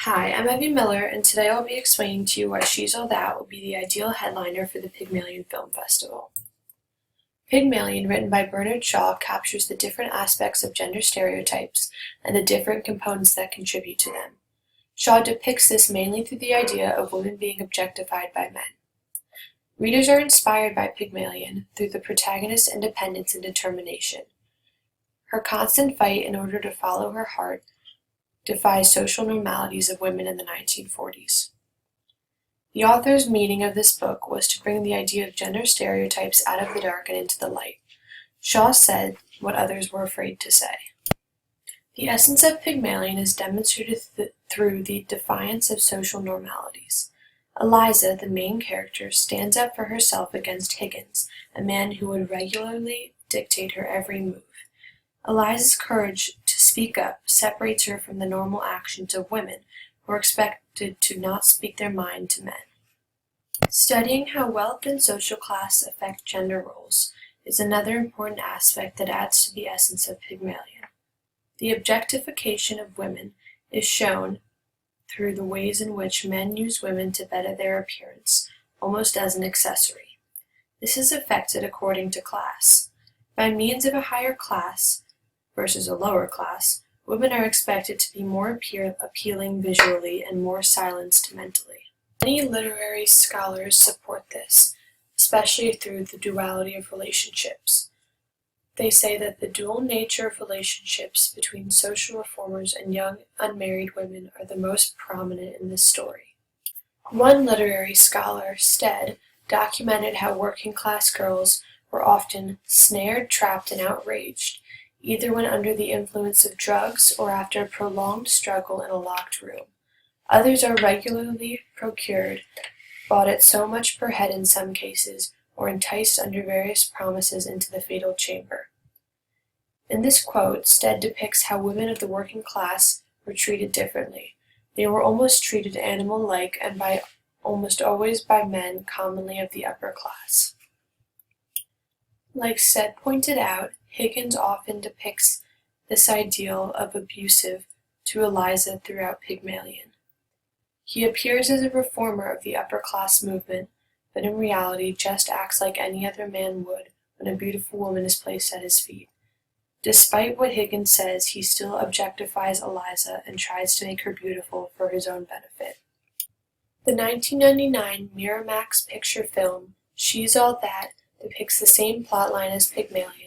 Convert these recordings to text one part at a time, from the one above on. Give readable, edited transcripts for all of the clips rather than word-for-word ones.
Hi, I'm Evie Miller, and today I'll be explaining to you why She's All That will be the ideal headliner for the Pygmalion Film Festival. Pygmalion, written by Bernard Shaw, captures the different aspects of gender stereotypes and the different components that contribute to them. Shaw depicts this mainly through the idea of women being objectified by men. Readers are inspired by Pygmalion through the protagonist's independence and determination. Her constant fight in order to follow her heart defies social normalities of women in the 1940s. The author's meaning of this book was to bring the idea of gender stereotypes out of the dark and into the light. Shaw said what others were afraid to say. The essence of Pygmalion is demonstrated through the defiance of social normalities. Eliza, the main character, stands up for herself against Higgins, a man who would regularly dictate her every move. Eliza's courage to speak up separates her from the normal actions of women, who are expected to not speak their mind to men. Studying how wealth and social class affect gender roles is another important aspect that adds to the essence of Pygmalion. The objectification of women is shown through the ways in which men use women to better their appearance, almost as an accessory. This is affected according to class. By means of a higher class versus a lower class, women are expected to be more appealing visually and more silenced mentally. Many literary scholars support this, especially through the duality of relationships. They say that the dual nature of relationships between social reformers and young unmarried women are the most prominent in this story. One literary scholar, Stead, documented how working-class girls were often snared, trapped, and outraged, either when under the influence of drugs or after a prolonged struggle in a locked room. Others are regularly procured, bought at so much per head in some cases, or enticed under various promises into the fatal chamber. In this quote, Stead depicts how women of the working class were treated differently. They were almost treated animal-like and almost always by men, commonly of the upper class. Like Stead pointed out, Higgins often depicts this ideal of abusive to Eliza throughout Pygmalion. He appears as a reformer of the upper-class movement, but in reality just acts like any other man would when a beautiful woman is placed at his feet. Despite what Higgins says, he still objectifies Eliza and tries to make her beautiful for his own benefit. The 1999 Miramax picture film, She's All That, depicts the same plotline as Pygmalion,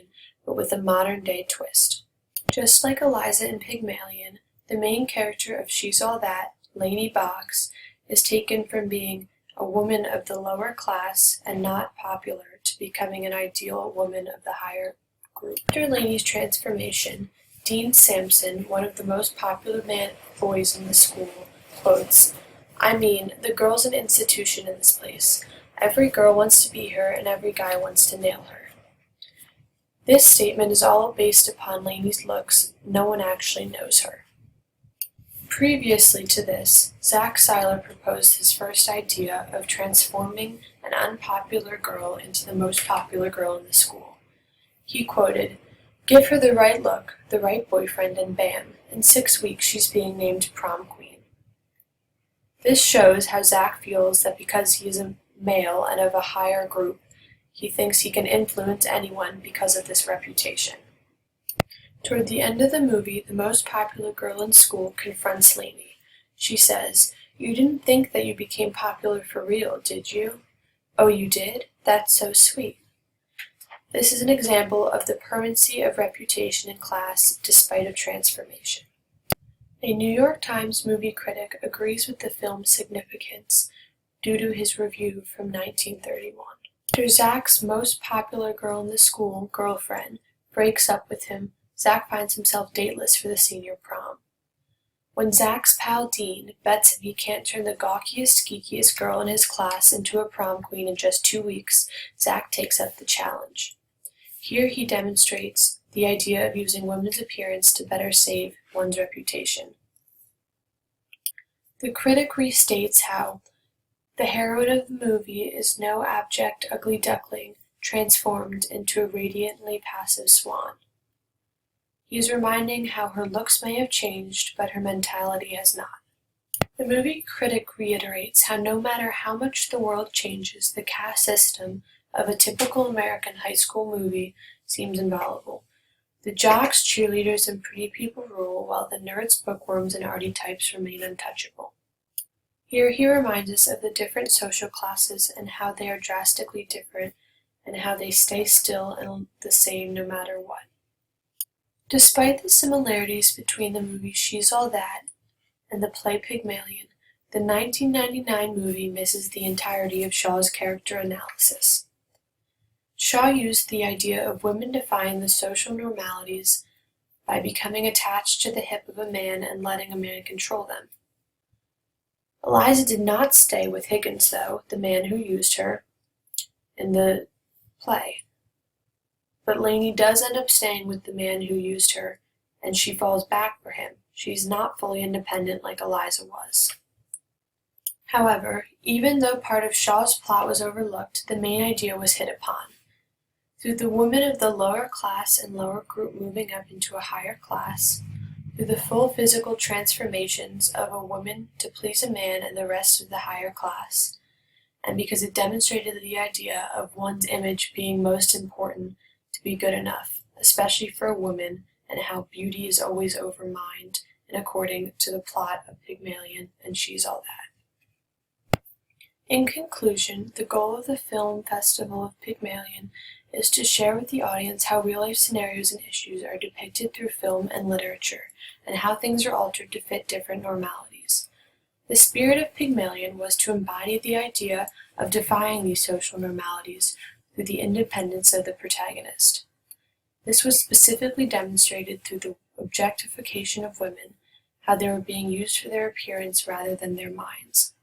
but with a modern-day twist. Just like Eliza in Pygmalion, the main character of She's All That, Lainey Boggs, is taken from being a woman of the lower class and not popular to becoming an ideal woman of the higher group. After Lainey's transformation, Dean Sampson, one of the most popular boys in the school, quotes, "I mean, the girl's an institution in this place. Every girl wants to be her and every guy wants to nail her." This statement is all based upon Lainey's looks. No one actually knows her. Previously to this, Zach Seiler proposed his first idea of transforming an unpopular girl into the most popular girl in the school. He quoted, "Give her the right look, the right boyfriend, and bam, in 6 weeks she's being named prom queen." This shows how Zach feels that because he is a male and of a higher group, he thinks he can influence anyone because of this reputation. Toward the end of the movie, the most popular girl in school confronts Lainey. She says, "You didn't think that you became popular for real, did you?" "Oh, you did? That's so sweet." This is an example of the permanency of reputation in class despite of transformation. A New York Times movie critic agrees with the film's significance due to his review from 1931. After Zach's most popular girl in the school, girlfriend, breaks up with him, Zach finds himself dateless for the senior prom. When Zach's pal Dean bets him he can't turn the gawkiest, geekiest girl in his class into a prom queen in just 2 weeks, Zach takes up the challenge. Here he demonstrates the idea of using women's appearance to better save one's reputation. The critic restates how the heroine of the movie is no abject ugly duckling transformed into a radiantly passive swan. He is reminding how her looks may have changed, but her mentality has not. The movie critic reiterates how no matter how much the world changes, the caste system of a typical American high school movie seems inviolable. The jocks, cheerleaders, and pretty people rule, while the nerds, bookworms, and arty types remain untouchable. Here he reminds us of the different social classes and how they are drastically different, and how they stay still and the same no matter what. Despite the similarities between the movie She's All That and the play Pygmalion, the 1999 movie misses the entirety of Shaw's character analysis. Shaw used the idea of women defying the social normalities by becoming attached to the hip of a man and letting a man control them. Eliza did not stay with Higgins, though, the man who used her, in the play. But Lainey does end up staying with the man who used her, and she falls back for him. She's not fully independent like Eliza was. However, even though part of Shaw's plot was overlooked, the main idea was hit upon. Through the women of the lower class and lower group moving up into a higher class, through the full physical transformations of a woman to please a man and the rest of the higher class, and because it demonstrated the idea of one's image being most important to be good enough, especially for a woman, and how beauty is always over mind, and according to the plot of Pygmalion and She's All That. In conclusion, the goal of the Film Festival of Pygmalion is to share with the audience how real-life scenarios and issues are depicted through film and literature, and how things are altered to fit different normalities. The spirit of Pygmalion was to embody the idea of defying these social normalities through the independence of the protagonist. This was specifically demonstrated through the objectification of women, how they were being used for their appearance rather than their minds.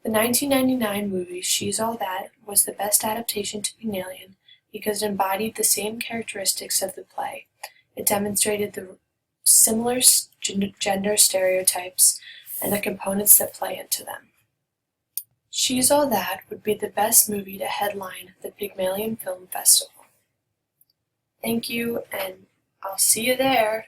The 1999 movie She's All That was the best adaptation to Pygmalion because it embodied the same characteristics of the play. It demonstrated the similar gender stereotypes and the components that play into them. She's All That would be the best movie to headline the Pygmalion Film Festival. Thank you, and I'll see you there.